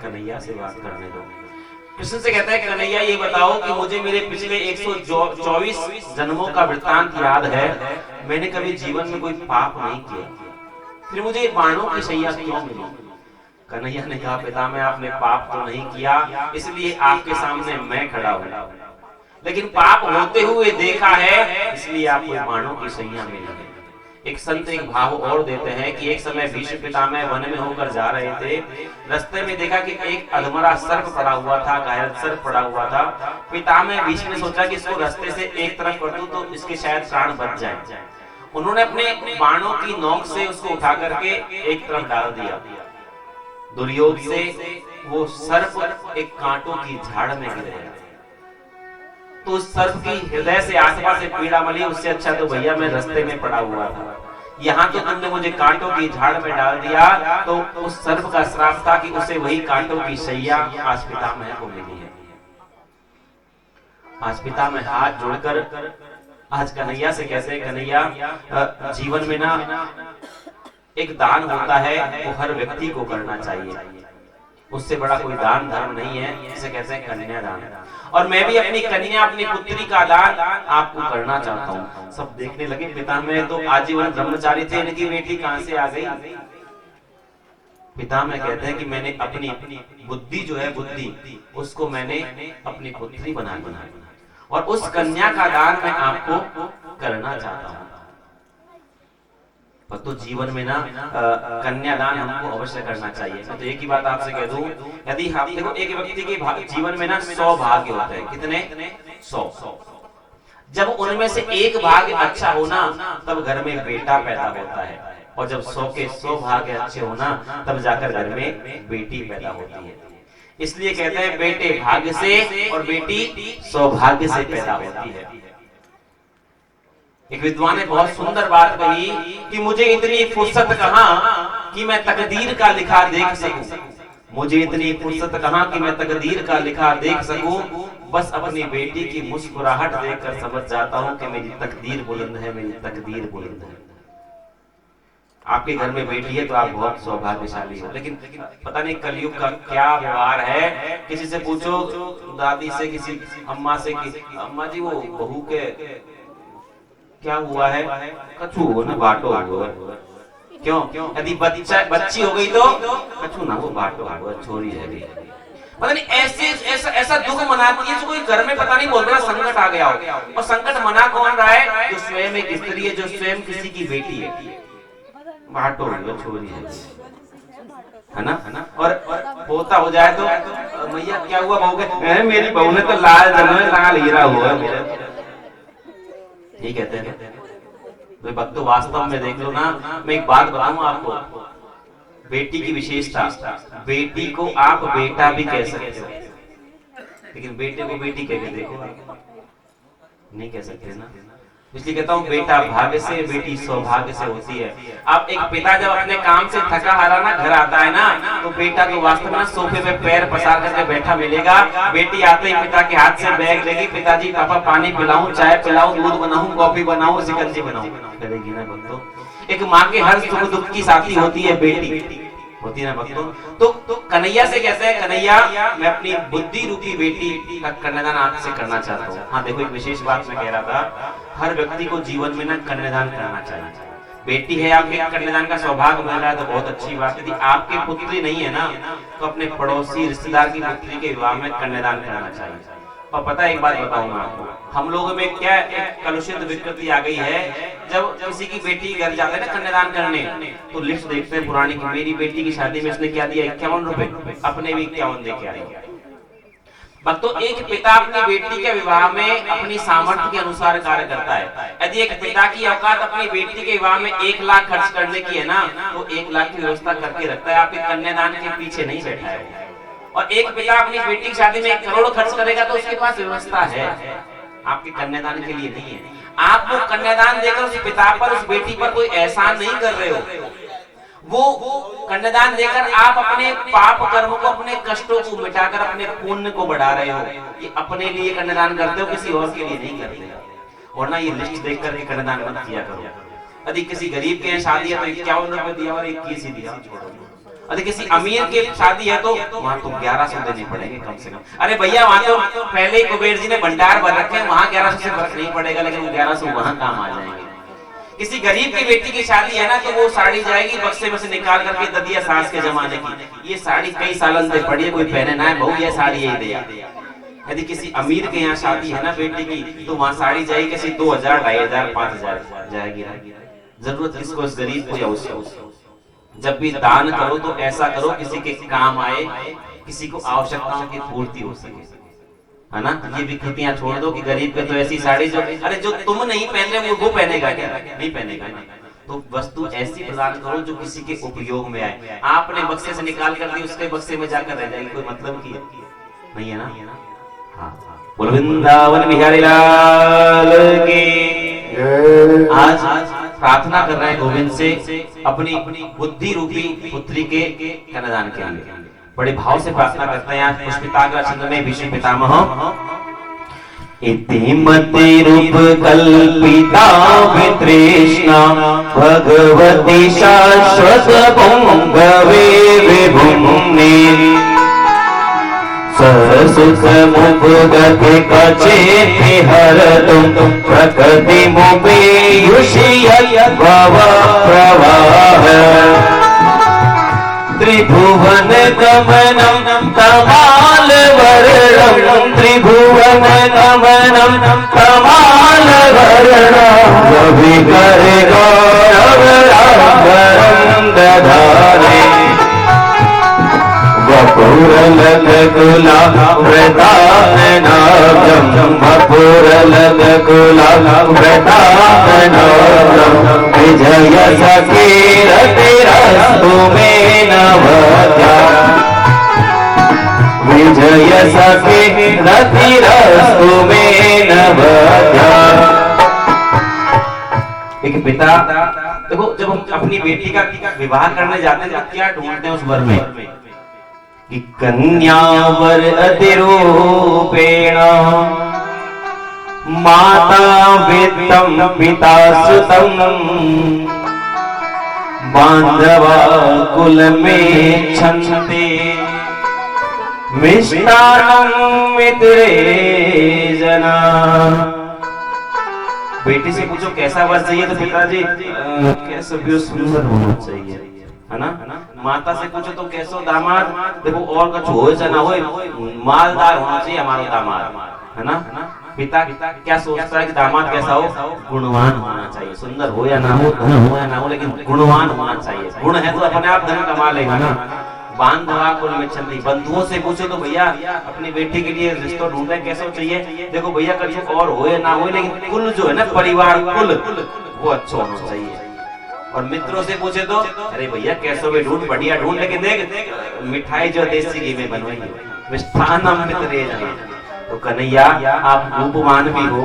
कन्हैया से बात करने दो। कृष्ण से कहता है कन्हैया ये बताओ कि मुझे मेरे पिछले 124 जन्मों का वृत्तांत याद है, मैंने कभी जीवन में कोई पाप नहीं किया, फिर मुझे बाणों की सैया क्यों मिली? कन्हैया ने कहा पितामह आपने पाप तो नहीं किया, इसलिए आपके सामने मैं खड़ा हूं, लेकिन पाप होते हुए देखा है इसलिए आपको बाणों की सैया मिली है। एक संत एक भाव और देते हैं कि एक समय भीष्म पितामह वन में होकर जा रहे थे, रास्ते में देखा कि एक अधमरा सर्प पड़ा हुआ था, घायल सर्प पड़ा हुआ था। पितामह भीष्म ने सोचा कि इसको रास्ते से एक तरफ कर दूं तो इसके शायद प्राण बच जाए। उन्होंने अपने बाणों की नोक से उसको उठा करके एक तरफ डाल दिया। दुर्योग से वो सर्प एक कांटों की झाड़ में गिर गया। तो उस सर्प की हृदय से आसपास से पीड़ा मिली, उससे अच्छा तो भैया मैं रास्ते में पड़ा हुआ था, यहाँ तो तुमने मुझे कांटों की झाड़ में डाल दिया। तो उस सर्प का श्राप था कि उसे वही कांटों की सैया आज पितामह को मिली है। आज पितामह हाथ जोड़कर आज कन्हैया से कहते हैं कन्हैया जीवन में ना एक दान होता है, वो हर व्यक्ति को करना चाहिए, उससे बड़ा कोई दान धर्म नहीं है, जिसे कहते हैं कन्यादान। और मैं भी अपनी कन्या अपनी पुत्री का दान आपको करना चाहता हूँ। सब देखने लगे पितामह तो आजीवन ब्रह्मचारी थे, इनकी बेटी कहां से आ गई? पितामह कहते हैं कि मैंने अपनी बुद्धि जो है बुद्धि उसको मैंने अपनी पुत्री बना दी और उस कन्या का दान मैं आपको करना चाहता हूँ। तो जीवन में ना कन्यादान हमको अवश्य करना चाहिए। तो एक ही बात आपसे कह दूं, यदि हम देखो एक व्यक्ति के जीवन में ना 100 भाग्य होते हैं, कितने? 100। जब उनमें से एक भाग्य अच्छा होना तब घर में बेटा पैदा होता है, और जब 100 के 100 भाग्य अच्छे होना तब जाकर घर में बेटी पैदा होती है। इसलिए कहते हैं बेटे भाग्य से और बेटी सौभाग्य से पैदा होती है। एक विद्वान ने बहुत सुंदर बात कही कि मुझे इतनी फुर्सत कहां कि मैं तकदीर का लिखा देख सकूं, मुझे इतनी फुर्सत कहां कि मैं तकदीर का लिखा देख सकूं, बस अपनी बेटी की मुस्कुराहट देखकर समझ जाता हूं कि मेरी तकदीर बुलंद है, मेरी तकदीर बुलंद है। आपके घर में बेटी है तो आप बहुत सौभाग्यशाली हो, लेकिन पता नहीं कलयुग का क्या व्यवहार है। किसी से पूछो, दादी से, किसी अम्मा से कि अम्मा जी वो बहू के क्या हुआ है? कछु हो ना बाटो हुआ। क्यों? यदि बच्ची हो गई तो कछु ना वो बाटो हुआ, छोरी है। पता नहीं ऐसा दुख मनाती है जो कोई घर में पता नहीं बहुत बड़ा संकट आ गया हो, और संकट मना कौन रहा है? जो स्वयं एक स्त्री है, जो स्वयं किसी की बेटी है। बाटो हुआ, छोरी है ना? और पोता हो जाए तो मैया क्या हुआ बहू के? मेरी बहू ने तो लाल जन्म लाल हीरा हुआ मेरा, ये कहते हैं। तो भक्तों वास्तव में देख लो ना, मैं एक बात बताऊं आपको, बेटी की विशेषता, बेटी को आप बेटा भी कह सकते हो, लेकिन बेटे को बेटी कह के देखो, नहीं कह सकते ना। इसलिए कहता हूँ बेटा भाग्य से, बेटी सौभाग्य से होती है। अब एक पिता जब अपने काम से थका हारा ना घर आता है ना, तो बेटा को वास्तव में सोफे पे पैर पसार करके बैठा मिलेगा। बेटी आते ही पिता के हाथ से बैग लेगी, पिताजी पापा पानी पिलाऊं, चाय पिलाऊं, दूध बनाऊं, कॉफी बनाऊं, शिकंजी बनाऊं, करेगी ना भक्तों। एक माँ के हर सुख दुख की साथी होती है बेटी, होती है ना भक्तों। तो कन्हैया से कहते हैं कन्हैया मैं अपनी बुद्धि रूपी बेटी का कन्यादान आपसे करना चाहता हूँ। हाँ देखो, एक विशेष बात मैं कह रहा था, हर व्यक्ति को जीवन में ना कन्यादान करना चाहिए। बेटी है आपके, कन्यादान का सौभाग्य मिल रहा है तो बहुत अच्छी बात है। यदि आपकी पुत्री नहीं है ना, तो अपने पड़ोसी रिश्तेदार की पुत्री के विवाह में कन्यादान करना चाहिए। और पता है एक बात बताऊंगा आपको, हम लोगों में क्या एक कलुषित विकृति आ गई है। जब किसी की बेटी घर जाते हैं ना कन्यादान करने, तो लिस्ट देखते हैं पुरानी की, मेरी बेटी की शादी में इसने क्या दिया? 51 रुपए, अपने भी 51 दे के आए। भक्तों एक पिता अपनी बेटी के विवाह में अपनी सामर्थ्य के अनुसार कार्य करता है। यदि एक पिता की औकात अपनी बेटी के विवाह में 1 लाख खर्च करने की है ना, तो 1 लाख की व्यवस्था करके रखता है, आपके कन्यादान के पीछे नहीं बैठा है। और एक पिता अपनी बेटी की शादी में 1 करोड़ खर्च करेगा तो उसके पास व्यवस्था है, आपके कन्यादान के लिए नहीं है। आप वो कन्यादान देकर उस पिता पर, उस बेटी पर कोई एहसान नहीं कर रहे हो। वो कन्यादान देकर आप अपने पाप कर्म को, अपने कष्टों को मिटाकर अपने पुण्य को बढ़ा रहे हो। ये अपने लिए कन्यादान करते हो, किसी और के लिए नहीं करते। और ना ये लिस्ट देख करके कन्यादान मत किया करो। यदि किसी गरीब के शादी है तो 51 रुपए दिया और 21 ही दिया, छोड़ो। अरे किसी अमीर की शादी है तो वहां तो 1100 देने पड़ेंगे कम से कम। अरे भैया वहां तो पहले ही कुबेर जी ने भंडार भर रखे हैं, वहां 1100 से फर्क नहीं पड़ेगा, लेकिन वो 1100 वहां काम आ जाएंगे। किसी गरीब की बेटी की शादी है ना तो वो साड़ी जाएगी बक्से में से निकाल करके ददिया सास के जमाने की, ये साड़ी कई सालन से पड़ी है, कोई पहने ना है, बहु ये साड़ी यही दिया। यदि किसी अमीर के यहाँ शादी है ना बेटी की तो वहां साड़ी जाएगी किसी 2000, 2500, 5000 जाएगी। जरूरत किसको, इस गरीब को या उसको। जब भी दान करो तो ऐसा करो किसी के काम आए, किसी को आवश्यकताओं की पूर्ति हो सके, है ना। ये विकृतियां छोड़ दो कि गरीब के तो ऐसी साड़ी जो, अरे जो तुम नहीं पहन रहे वो पहनेगा क्या, नहीं पहनेगा ना। तो वस्तु ऐसी प्रदान करो जो किसी के उपयोग में आए। आपने बक्से से निकाल कर दी, उसके बक्से में जाकर रह जाएगी, कोई मतलब की नहीं है ना। हाँ, बोल वृंदावन बिहारी लाल की। आज प्रार्थना कर रहे हैं गोविंद से अपनी बुद्धि रूपी पुत्री के कन्यादान के लिए। बड़े भाव से प्रार्थना करते हैं। आज पुष्पिताग्र छंद में भीष्म पितामह इति मति रूप कल्पिता वितृष्णा भगवती शाश्वत पुंगवे विभुम्ने सरसुख मुपगति कचेति हरतुं प्रकृति मुपेयुषयत् भव प्रवाह त्रिभुवन गमनं तमाल वर्णं त्रिभुवन गमनं तमाल वर्णं रविकर गौरव राघवं दधारे वपुरलग कुलावृताननाभं वपुरलग कुलावृताननाभं विजय सकीरतिरस्तु मे नवद्या विजय सकीरतिरस्तु मे नवद्या। एक पिता देखो, जब हम अपनी बेटी का विवाह करने जाते हैं तो क्या ढूंढते हैं उस वर में कि कन्यावर अतिरूपेण माता वित्तं पिता सुतं बांधवा कुल में छन्ते मिष्टान्नं मित्रे जना। बेटी से पूछो कैसा वर चाहिए तो पिताजी कैसा भी सुंदर होना चाहिए, है ना। माता से पूछो तो कैसो दामाद, देखो और कुछ हो या ना हो मालदार होना चाहिए हमारा दामाद, है ना। पिता क्या सोचता है कि दामाद कैसा हो, गुणवान होना चाहिए, सुंदर हो या ना हो, धन हो या ना हो, लेकिन गुणवान होना चाहिए। गुण है तो अपने आप धन कमा लेगा ना। बांधवा कुल में छंदी। बंधुओं से पूछो तो भैया अपनी बेटी के लिए रिश्ता ढूंढे कैसा चाहिए, देखो भैया कुछ और हो या ना हो, लेकिन कुल जो है ना, परिवार कुल वो अच्छा होना चाहिए। और मित्रों से पूछे तो अरे भैया कैसो भी ढूंढ, बढ़िया ढूंढ, लेकिन देख मिठाई जो देसी घी में बनवाई मिष्ठान्नम मित्रे जना। तो कन्हैया आप रूपवान भी हो,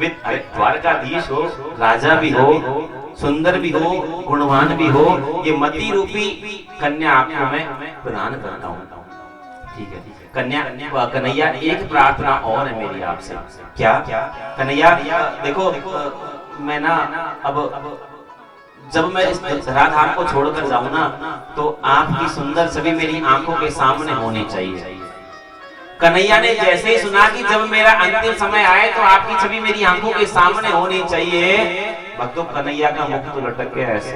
द्वारकाधीश हो, राजा भी हो, सुंदर भी हो, गुणवान भी हो, ये मति रूपी कन्या आपको मैं प्रदान करता हूँ। ठीक है कन्हैया, एक प्रार्थना और है मेरी आपसे। क्या कन्हैया, देखो मैं ना अब जब मैं इस धराधाम को छोड़कर जाऊं ना तो आपकी सुंदर छवि मेरी आंखों के सामने होनी चाहिए। कन्हैया ने जैसे ही सुना कि जब मेरा अंतिम समय आए तो आपकी छवि मेरी आंखों के सामने होनी चाहिए, भक्तों कन्हैया का मुख तो लटक गया ऐसे।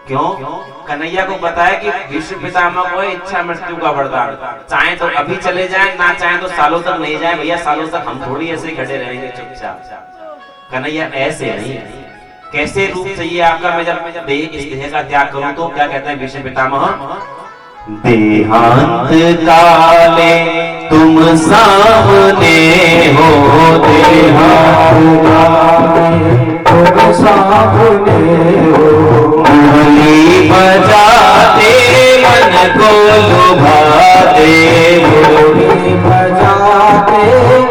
क्यों? कन्हैया को पता है कि भीष्म पितामह को इच्छा मृत्यु का वरदान, चाहे तो अभी चले जाएं, ना चाहे तो सालों तक नहीं जाएं। भैया सालों तक हम थोड़ी ऐसे खड़े रहेंगे चुपचाप। कन्हैया ऐसे नहीं, कैसे रूप चाहिए आपका। मैं जब इस देह का त्याग करूं तो क्या कहते हैं भीष्म पितामह, देहांत काले तुम सामने हो, देहांत काले तुम सामने हो, मुरली बजाते मन को लुभाते, मुरली बजाते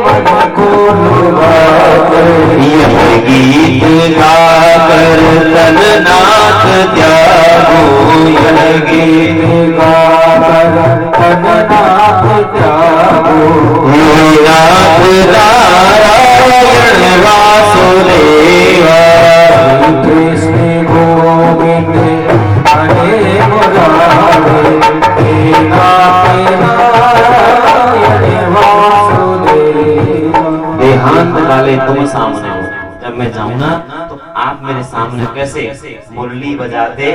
मन को लुभाते, यह गीत गाकर तननाथ त्यागो, यह गीत गाकर तननाथ त्यागो, नाथ नारायण वासुदेवा कृष्ण गोविंद हरे वो सामने हो। जब मैं जाऊं ना तो आप मेरे सामने कैसे मुरली बजाते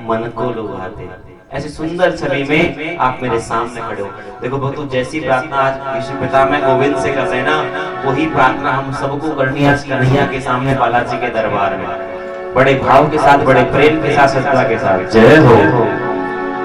मन को लुभाते, ऐसी सुंदर छवि में आप मेरे सामने खड़े हो। देखो भक्तों, जैसी प्रार्थना आज यीशु पिता में गोविंद से कर रहे हैं ना, वही प्रार्थना हम सबको करनी है आज कन्हैया के सामने, बालाजी के दरबार में, बड़े भाव के साथ, बड़े प्रेम के साथ, श्रद्धा के साथ। जय हो।